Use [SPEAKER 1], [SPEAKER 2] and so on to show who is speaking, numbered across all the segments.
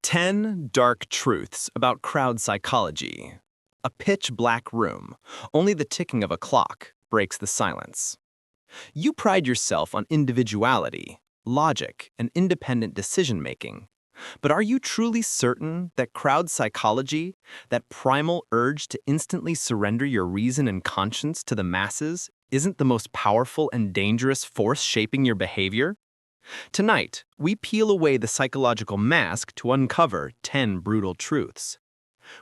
[SPEAKER 1] 10 Dark Truths About Crowd Psychology. A pitch-black room. Only the ticking of a clock breaks the silence. You pride yourself on individuality, logic, and independent decision-making. But are you truly certain that crowd psychology, that primal urge to instantly surrender your reason and conscience to the masses, isn't the most powerful and dangerous force shaping your behavior? Tonight, we peel away the psychological mask to uncover 10 brutal truths.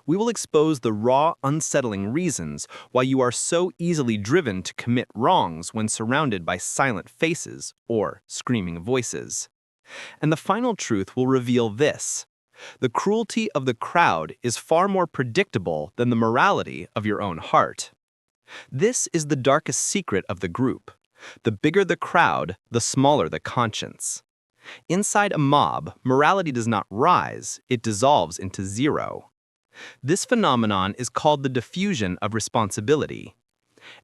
[SPEAKER 1] We will expose the raw, unsettling reasons why you are so easily driven to commit wrongs when surrounded by silent faces or screaming voices. And the final truth will reveal this: the cruelty of the crowd is far more predictable than the morality of your own heart. This is the darkest secret of the group. The bigger the crowd, the smaller the conscience. Inside a mob, morality does not rise, it dissolves into zero. This phenomenon is called the diffusion of responsibility.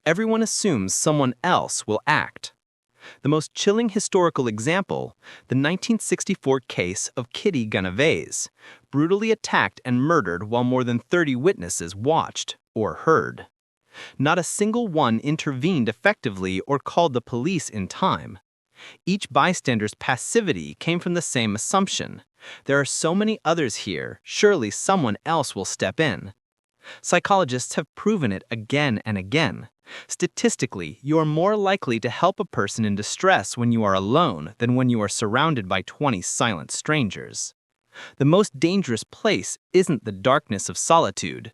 [SPEAKER 1] Everyone assumes someone else will act. The most chilling historical example, the 1964 case of Kitty Genovese, brutally attacked and murdered while more than 30 witnesses watched or heard. Not a single one intervened effectively or called the police in time. Each bystander's passivity came from the same assumption: there are so many others here, surely someone else will step in. Psychologists have proven it again and again. Statistically, you are more likely to help a person in distress when you are alone than when you are surrounded by 20 silent strangers. The most dangerous place isn't the darkness of solitude.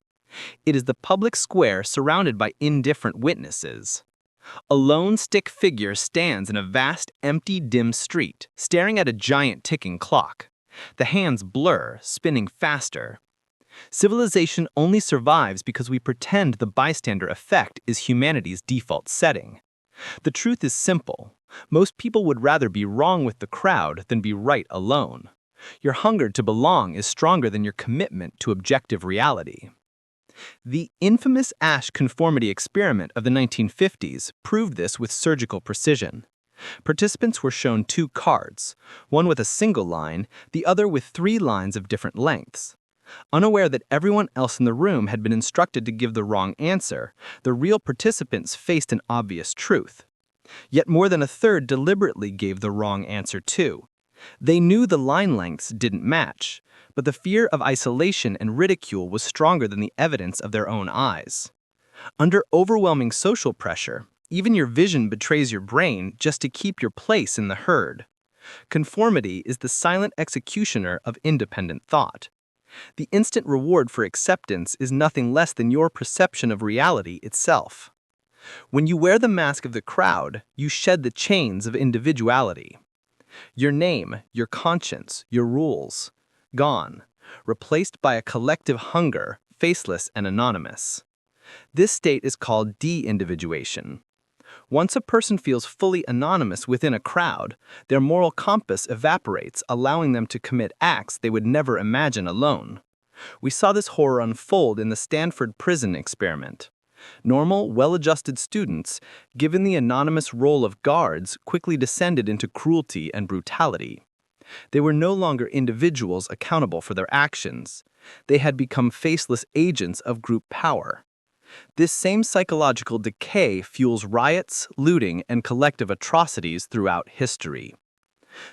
[SPEAKER 1] It is the public square surrounded by indifferent witnesses. A lone stick figure stands in a vast, empty, dim street, staring at a giant ticking clock. The hands blur, spinning faster. Civilization only survives because we pretend the bystander effect is humanity's default setting. The truth is simple. Most people would rather be wrong with the crowd than be right alone. Your hunger to belong is stronger than your commitment to objective reality. The infamous Asch conformity experiment of the 1950s proved this with surgical precision. Participants were shown two cards, one with a single line, the other with 3 lines of different lengths. Unaware that everyone else in the room had been instructed to give the wrong answer, the real participants faced an obvious truth. Yet more than a third deliberately gave the wrong answer too. They knew the line lengths didn't match, but the fear of isolation and ridicule was stronger than the evidence of their own eyes. Under overwhelming social pressure, even your vision betrays your brain just to keep your place in the herd. Conformity is the silent executioner of independent thought. The instant reward for acceptance is nothing less than your perception of reality itself. When you wear the mask of the crowd, you shed the chains of individuality. Your name, your conscience, your rules, gone, replaced by a collective hunger, faceless and anonymous. This state is called de-individuation. Once a person feels fully anonymous within a crowd, their moral compass evaporates, allowing them to commit acts they would never imagine alone. We saw this horror unfold in the Stanford prison experiment. Normal, well-adjusted students, given the anonymous role of guards, quickly descended into cruelty and brutality. They were no longer individuals accountable for their actions. They had become faceless agents of group power. This same psychological decay fuels riots, looting, and collective atrocities throughout history.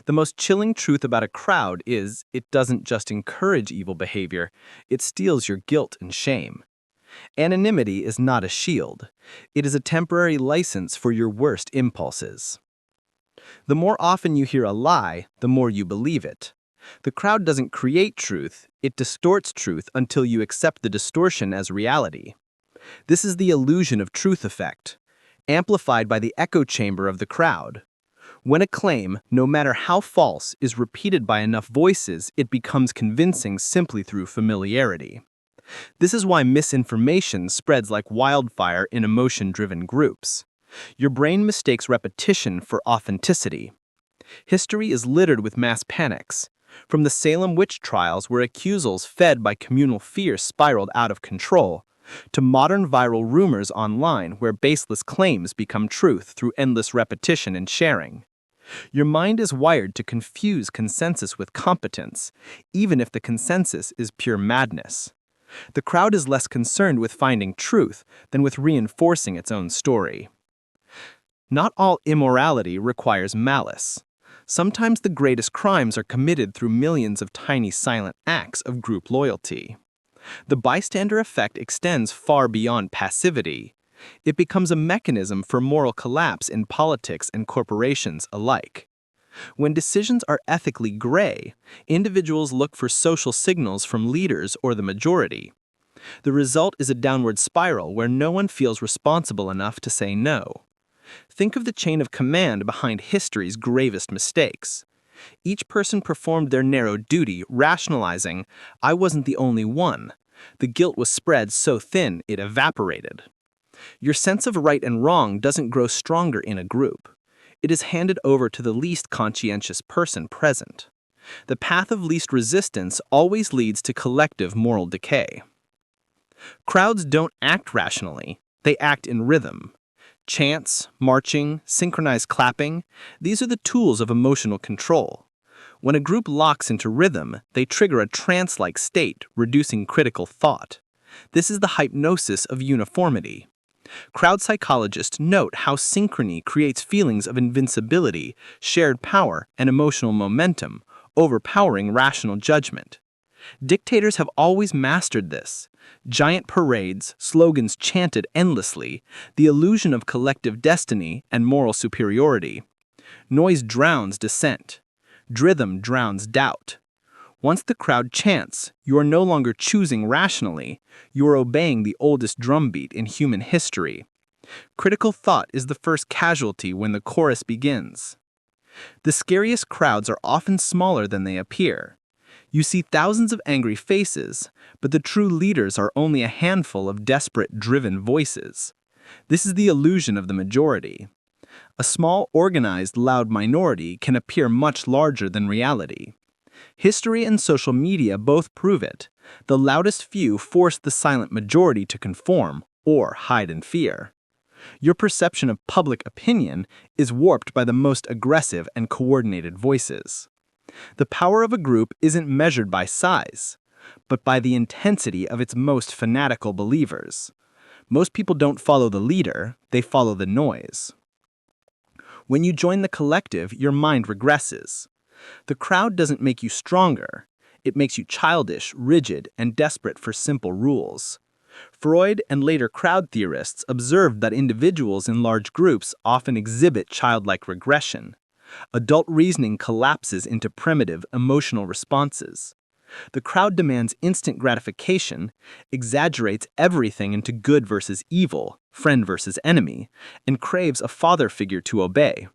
[SPEAKER 1] The most chilling truth about a crowd is it doesn't just encourage evil behavior, it steals your guilt and shame. Anonymity is not a shield. It is a temporary license for your worst impulses. The more often you hear a lie, the more you believe it. The crowd doesn't create truth, it distorts truth until you accept the distortion as reality. This is the illusion of truth effect, amplified by the echo chamber of the crowd. When a claim, no matter how false, is repeated by enough voices, it becomes convincing simply through familiarity. This is why misinformation spreads like wildfire in emotion-driven groups. Your brain mistakes repetition for authenticity. History is littered with mass panics. From the Salem witch trials, where accusals fed by communal fear spiraled out of control, to modern viral rumors online where baseless claims become truth through endless repetition and sharing. Your mind is wired to confuse consensus with competence, even if the consensus is pure madness. The crowd is less concerned with finding truth than with reinforcing its own story. Not all immorality requires malice. Sometimes the greatest crimes are committed through millions of tiny silent acts of group loyalty. The bystander effect extends far beyond passivity. It becomes a mechanism for moral collapse in politics and corporations alike. When decisions are ethically gray, individuals look for social signals from leaders or the majority. The result is a downward spiral where no one feels responsible enough to say no. Think of the chain of command behind history's gravest mistakes. Each person performed their narrow duty, rationalizing, "I wasn't the only one." The guilt was spread so thin it evaporated. Your sense of right and wrong doesn't grow stronger in a group. It is handed over to the least conscientious person present. The path of least resistance always leads to collective moral decay. Crowds don't act rationally, they act in rhythm. Chants, marching, synchronized clapping, these are the tools of emotional control. When a group locks into rhythm, they trigger a trance-like state, reducing critical thought. This is the hypnosis of uniformity. Crowd psychologists note how synchrony creates feelings of invincibility, shared power, and emotional momentum, overpowering rational judgment. Dictators have always mastered this. Giant parades, slogans chanted endlessly, the illusion of collective destiny and moral superiority. Noise drowns dissent. Rhythm drowns doubt. Once the crowd chants, you are no longer choosing rationally, you are obeying the oldest drumbeat in human history. Critical thought is the first casualty when the chorus begins. The scariest crowds are often smaller than they appear. You see thousands of angry faces, but the true leaders are only a handful of desperate, driven voices. This is the illusion of the majority. A small, organized, loud minority can appear much larger than reality. History and social media both prove it. The loudest few force the silent majority to conform or hide in fear. Your perception of public opinion is warped by the most aggressive and coordinated voices. The power of a group isn't measured by size, but by the intensity of its most fanatical believers. Most people don't follow the leader, they follow the noise. When you join the collective, your mind regresses. The crowd doesn't make you stronger. It makes you childish, rigid, and desperate for simple rules. Freud and later crowd theorists observed that individuals in large groups often exhibit childlike regression. Adult reasoning collapses into primitive, emotional responses. The crowd demands instant gratification, exaggerates everything into good versus evil, friend versus enemy, and craves a father figure to obey.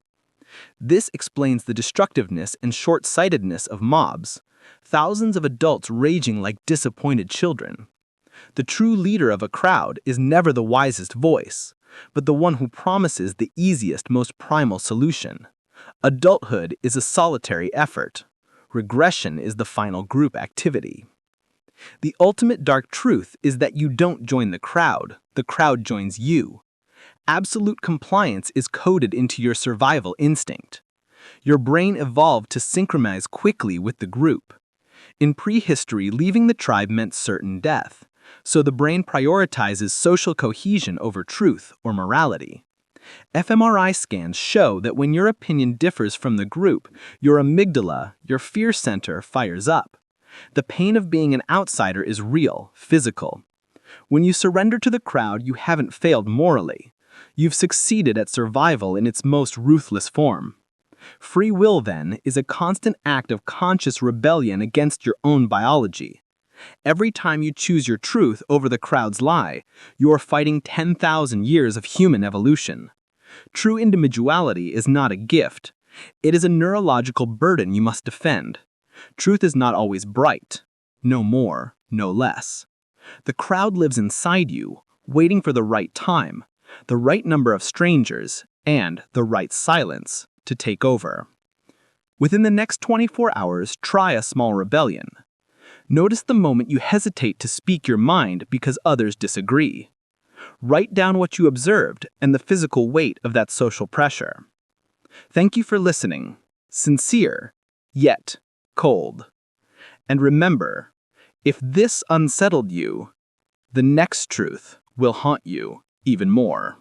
[SPEAKER 1] This explains the destructiveness and short-sightedness of mobs, thousands of adults raging like disappointed children. The true leader of a crowd is never the wisest voice, but the one who promises the easiest, most primal solution. Adulthood is a solitary effort. Regression is the final group activity. The ultimate dark truth is that you don't join the crowd joins you. Absolute compliance is coded into your survival instinct. Your brain evolved to synchronize quickly with the group. In prehistory, leaving the tribe meant certain death, so the brain prioritizes social cohesion over truth or morality. fMRI scans show that when your opinion differs from the group, your amygdala, your fear center, fires up. The pain of being an outsider is real, physical. When you surrender to the crowd, you haven't failed morally. You've succeeded at survival in its most ruthless form. Free will, then, is a constant act of conscious rebellion against your own biology. Every time you choose your truth over the crowd's lie, you are fighting 10,000 years of human evolution. True individuality is not a gift. It is a neurological burden you must defend. Truth is not always bright. No more, no less. The crowd lives inside you, waiting for the right time, the right number of strangers, and the right silence to take over. Within the next 24 hours, try a small rebellion. Notice the moment you hesitate to speak your mind because others disagree. Write down what you observed and the physical weight of that social pressure. Thank you for listening. Sincere, yet cold. And remember, if this unsettled you, the next truth will haunt you even more.